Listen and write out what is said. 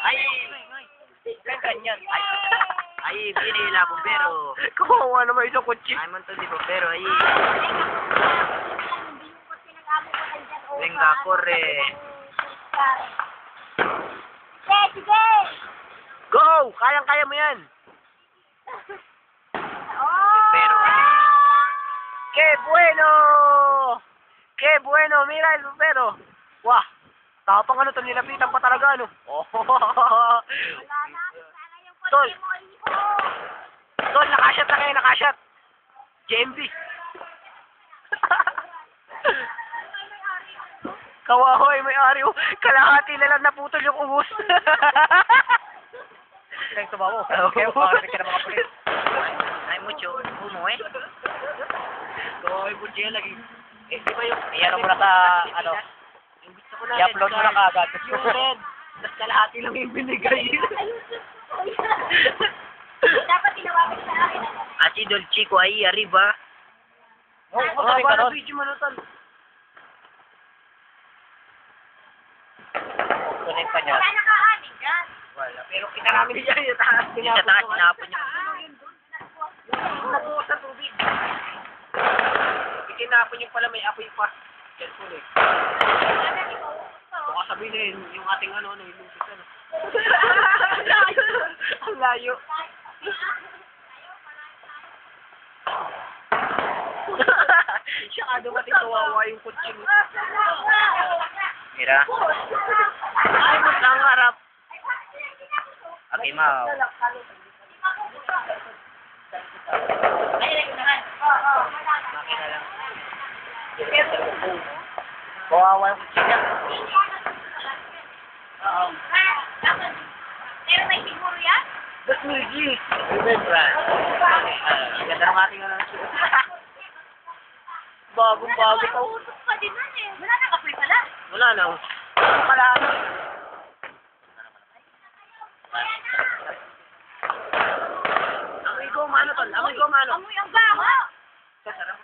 Ay, ganyan. Ay, binila bombero. Kawawa naman isang kutsi. Ay, man to di bombero. Ay. Venga, corre. Sige! Go! Kayang-kaya mo yan. Pero, ¡Qué bueno! ¡Qué bueno! Mira el bombero. Wah! Tapang ano to, nilapitan pa talaga ano. Oh. Tol. Tol, nakashot na kayo, nakashot. JMB. Kawahoy, may ari. Kalahati na lang naputol yung ubus. Kaya tumawo. Kaya parang ka na mga pulis. Ay, mucho. Humo eh. Kawahoy mo dyan lagi. Eh, di ba yung... Iyan mo na sa, ano, i-upload mo na kaagad. Yung red. Tapos kalahati lang yung binigay. Dapat tinawagan sa akin. Así del chico ahí arriba. Oo, Oh, sabi ka karon. video mo na tol. Kunin pa niya. Wala nakaanin dyan. Wala. Pero kita namin dyan yung taas. Yung sa taas, tinapon niya. Nabuo sa tubig. Itinapon yung pala, may apoy pa. Careful eh. Baka sabihin yung ating ano, yung lusis ano. Ang layo. Siya ka dumating kawawa yung kutsin. Mira. Ay, mas ang harap. Aki mau. Makina lang. Kawawa yung kutsin niya. Pero may siguro yan? That's music. Remember. Ganda ng ating ano. Bagong-bago pa. Utok ka din nun eh. Wala nang apoy pala. Wala na. Wala na. Amoy ko, mano tol. Amoy ko, mano. Amoy ang bango. Sasarap.